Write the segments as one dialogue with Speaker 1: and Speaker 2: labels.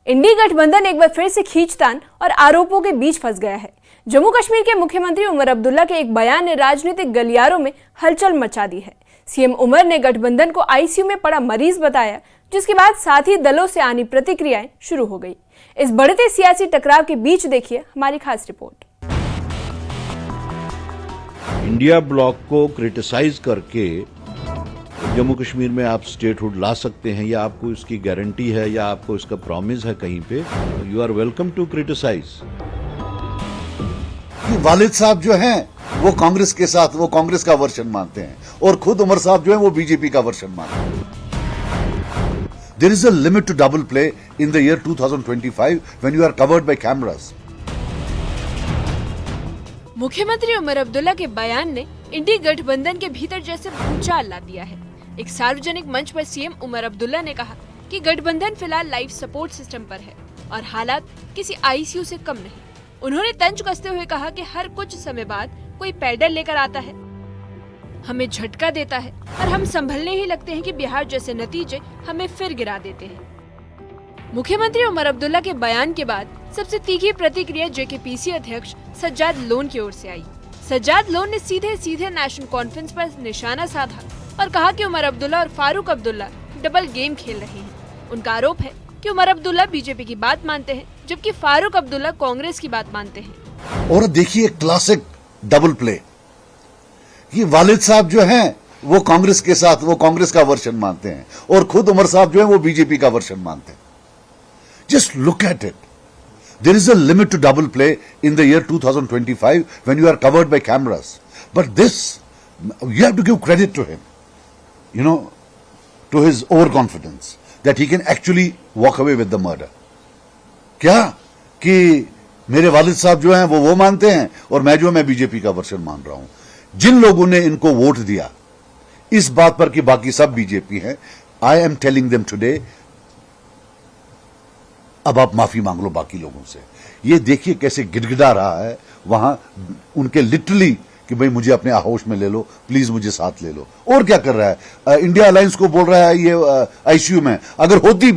Speaker 1: इंडी गठबंधन एक बार फिर से खींचतान और आरोपों के बीच फंस गया है। जम्मू कश्मीर के मुख्यमंत्री उमर अब्दुल्ला के एक बयान ने राजनीतिक गलियारों में हलचल मचा दी है। सीएम उमर ने गठबंधन को आईसीयू में पड़ा मरीज बताया, जिसके बाद साथी दलों से आनी प्रतिक्रियाएं शुरू हो गई। इस बढ़ते सियासी टकराव के बीच देखिए हमारी खास रिपोर्ट।
Speaker 2: इंडिया ब्लॉक को क्रिटिसाइज करके जम्मू कश्मीर में आप स्टेटहुड ला सकते हैं, या आपको इसकी गारंटी है, या आपको इसका प्रॉमिस है कहीं पे, you are welcome to criticise.
Speaker 3: वालिद साहब जो हैं वो कांग्रेस के साथ वो कांग्रेस का वर्जन मानते हैं और खुद उमर साहब जो हैं वो बीजेपी का वर्जन मानते हैं। There is a limit to double play in the year 2025 when you are covered by cameras.
Speaker 1: मुख्यमंत्री उमर अब्दुल्ला के बयान ने इंडी गठबंधन के भीतर जैसे भूचाल ला दिया है। एक सार्वजनिक मंच पर सीएम उमर अब्दुल्ला ने कहा कि गठबंधन फिलहाल लाइफ सपोर्ट सिस्टम पर है और हालात किसी आईसीयू से कम नहीं। उन्होंने तंज कसते हुए कहा कि हर कुछ समय बाद कोई पैडल लेकर आता है, हमें झटका देता है और हम संभलने ही लगते हैं कि बिहार जैसे नतीजे हमें फिर गिरा देते हैं। मुख्यमंत्री उमर अब्दुल्ला के बयान के बाद सबसे तीखी प्रतिक्रिया जेकेपीसी अध्यक्ष सज्जाद लोन की ओर से आई। सज्जाद लोन ने सीधे सीधे नेशनल कॉन्फ्रेंस पर निशाना साधा और कहा कि उमर अब्दुल्ला और फारूक अब्दुल्ला डबल गेम खेल रहे हैं। उनका आरोप है कि उमर अब्दुल्ला बीजेपी की बात मानते हैं, जबकि फारूक अब्दुल्ला कांग्रेस की बात मानते हैं।
Speaker 3: और देखिए क्लासिक डबल प्ले, ये वालिद साहब जो हैं वो कांग्रेस के साथ वो कांग्रेस का वर्जन मानते हैं और खुद उमर साहब जो हैं वो बीजेपी का वर्जन मानते हैं। Just look at it. There is a limit to double play in the year 2025 when you are covered by cameras. But this, you have to give credit to him, you know, to his overconfidence that he can actually walk away with the murder. क्या कि मेरे वालिद साहब जो हैं वो मानते हैं और मैं बीजेपी का वर्जन मान रहा हूं। जिन लोगों ने इनको वोट दिया इस बात पर कि बाकी सब बीजेपी हैं, I am telling them today, अब आप माफी मांग लो बाकी लोगों से। ये देखिए कैसे गिड़गिड़ा रहा है वहां उनके लिटरली कि भाई मुझे अपने आहोश में ले लो, प्लीज मुझे साथ ले लो। और क्या कर रहा है? इंडिया अलायंस को बोल रहा है ये आईसीयू में। अगर होती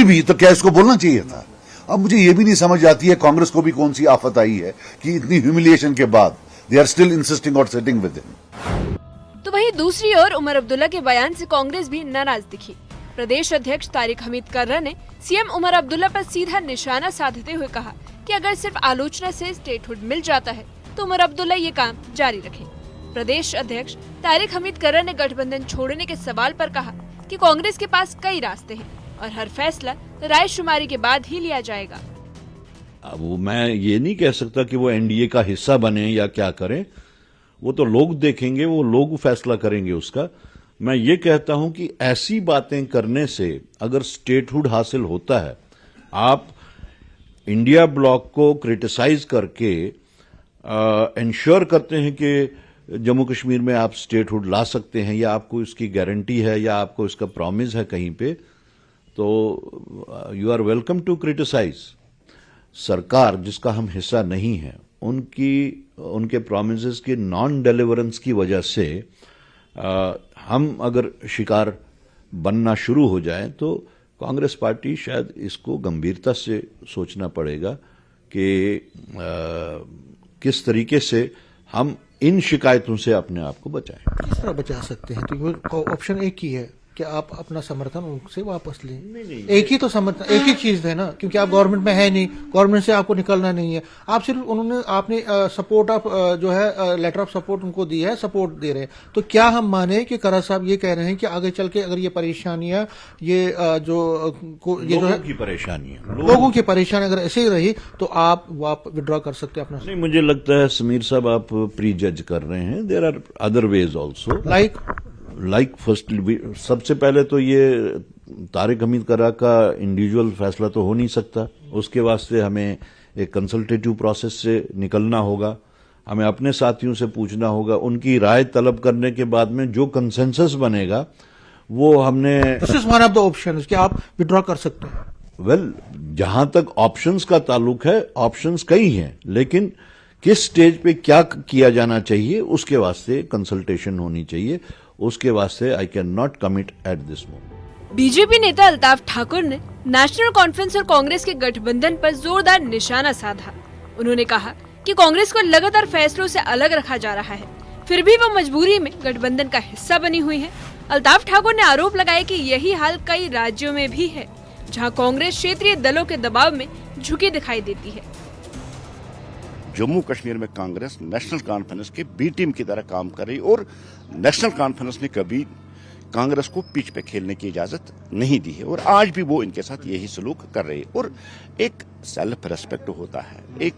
Speaker 3: भी तो क्या इसको बोलना चाहिए था? अब मुझे ये भी नहीं समझ आती है कांग्रेस को भी कौन सी आफत आई है कि इतनी ह्यूमिलिएशन के बाद they are still insisting on sitting with him.
Speaker 1: तो वहीं दूसरी ओर उमर अब्दुल्ला के बयान से कांग्रेस भी नाराज दिखी। प्रदेश अध्यक्ष तारिक हमीद कर्रा ने सीएम उमर अब्दुल्ला पर सीधा निशाना साधते हुए कहा कि अगर सिर्फ आलोचना से स्टेटहुड मिल जाता है तो उमर अब्दुल्ला ये काम जारी रखें। प्रदेश अध्यक्ष तारिक हमीद कर्रा ने गठबंधन छोड़ने के सवाल पर कहा कि कांग्रेस के पास कई रास्ते हैं और हर फैसला रायशुमारी के बाद ही लिया जाएगा।
Speaker 2: अब मैं ये नहीं कह सकता कि वो एनडीए का हिस्सा बने या क्या करें, वो तो लोग देखेंगे, वो लोग फैसला करेंगे उसका। मैं ये कहता हूं कि ऐसी बातें करने से अगर स्टेटहुड हासिल होता है, आप इंडिया ब्लॉक को क्रिटिसाइज करके इंश्योर करते हैं कि जम्मू कश्मीर में आप स्टेटहुड ला सकते हैं, या आपको इसकी गारंटी है, या आपको इसका प्रॉमिस है कहीं पे, तो you are welcome to criticise. सरकार जिसका हम हिस्सा नहीं है, उनके प्रॉमिसेस की नॉन डिलीवरेंस की वजह से हम अगर शिकार बनना शुरू हो जाए तो कांग्रेस पार्टी शायद इसको गंभीरता से सोचना पड़ेगा कि किस तरीके से हम इन शिकायतों से अपने आप को बचाएं।
Speaker 4: किस तरह बचा सकते हैं? तो ऑप्शन एक ही है कि आप अपना समर्थन उनसे वापस लें। नहीं। एक ही तो समर्थन, एक ही चीज है ना, क्योंकि आप गवर्नमेंट में है नहीं, गवर्नमेंट से आपको निकलना नहीं है। आप सिर्फ आपने सपोर्ट ऑफ जो है लेटर ऑफ सपोर्ट उनको दी है, सपोर्ट दे रहे हैं। तो क्या हम माने कि कर्रा साहब ये कह रहे हैं कि आगे चल के अगर ये परेशानियां लोगों की परेशानी अगर ऐसे ही रही तो आप विड्रॉ कर सकते हैं अपना?
Speaker 2: नहीं, मुझे लगता है समीर साहब आप प्री जज कर रहे हैं। There are other ways also, like first सबसे पहले तो ये तारिक हमीद कर्रा का इंडिविजुअल फैसला तो हो नहीं सकता। उसके वास्ते हमें एक कंसल्टेटिव प्रोसेस से निकलना होगा, हमें अपने साथियों से पूछना होगा, उनकी राय तलब करने के बाद में जो कंसेंसस बनेगा वो हमने
Speaker 4: this is one of the options कि आप विड्रॉ कर सकते हैं।
Speaker 2: वेल, जहां तक ऑप्शंस का ताल्लुक है, ऑप्शंस कई हैं, लेकिन किस स्टेज पे क्या किया जाना चाहिए उसके वास्ते कंसल्टेशन होनी चाहिए। उसके वास्ते I can not commit at this moment.
Speaker 1: BJP नेता अल्ताफ ठाकुर ने नेशनल कॉन्फ्रेंस और कांग्रेस के गठबंधन पर जोरदार निशाना साधा। उन्होंने कहा कि कांग्रेस को लगातार फैसलों से अलग रखा जा रहा है, फिर भी वो मजबूरी में गठबंधन का हिस्सा बनी हुई है। अल्ताफ ठाकुर ने आरोप लगाया कि यही हाल कई राज्यों में भी है, जहां कांग्रेस क्षेत्रीय दलों के दबाव में झुकी दिखाई देती है।
Speaker 5: जम्मू कश्मीर में कांग्रेस नेशनल कॉन्फ्रेंस के बी टीम की तरह काम कर रही और नेशनल कॉन्फ्रेंस ने कभी कांग्रेस को पिच पे खेलने की इजाजत नहीं दी है और आज भी वो इनके साथ यही सलूक कर रही है। और एक सेल्फ रिस्पेक्ट होता है एक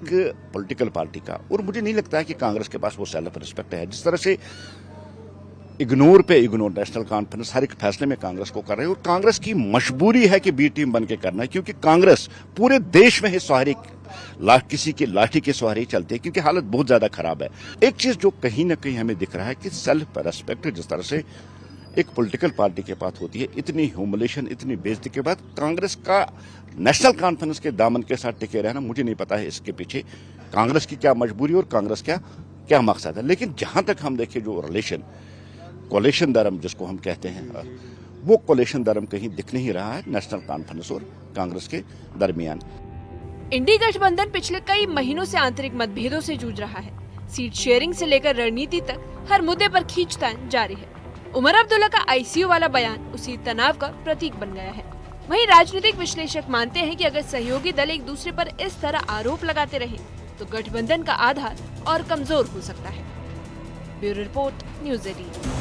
Speaker 5: पॉलिटिकल पार्टी का, और मुझे नहीं लगता है कि कांग्रेस के पास वो सेल्फ रिस्पेक्ट है। जिस तरह से इग्नोर नेशनल कॉन्फ्रेंस हर एक फैसले में कांग्रेस को कर रही है, और कांग्रेस की मजबूरी है कि बी टीम बन के करना है, क्योंकि कांग्रेस पूरे देश में है सहारे किसी के लाठी के सहारे ही चलते हैं, क्योंकि हालत बहुत ज्यादा खराब है। एक चीज जो कहीं ना कहीं हमें दिख रहा है कि सेल्फ रेस्पेक्ट जिस तरह से एक पॉलिटिकल पार्टी के पास होती है, इतनी ह्यूमिलेशन इतनी बेइज्जती के बाद कांग्रेस का नेशनल कॉन्फ्रेंस के दामन के साथ टिके रहना, मुझे नहीं पता है इसके पीछे कांग्रेस की क्या मजबूरी और कांग्रेस क्या मकसद है। लेकिन जहां तक हम देखें जो रिलेशन कोलेशन धर्म जिसको हम कहते हैं, वो कोलेशन धर्म कहीं दिख नहीं रहा है नेशनल कॉन्फ्रेंस और कांग्रेस के दरमियान।
Speaker 1: इंडी गठबंधन पिछले कई महीनों से आंतरिक मतभेदों से जूझ रहा है। सीट शेयरिंग से लेकर रणनीति तक हर मुद्दे पर खींचतान जारी है। उमर अब्दुल्ला का आईसीयू वाला बयान उसी तनाव का प्रतीक बन गया है। वहीं राजनीतिक विश्लेषक मानते हैं कि अगर सहयोगी दल एक दूसरे पर इस तरह आरोप लगाते रहे तो गठबंधन का आधार और कमजोर हो सकता है। Bureau report, news 18।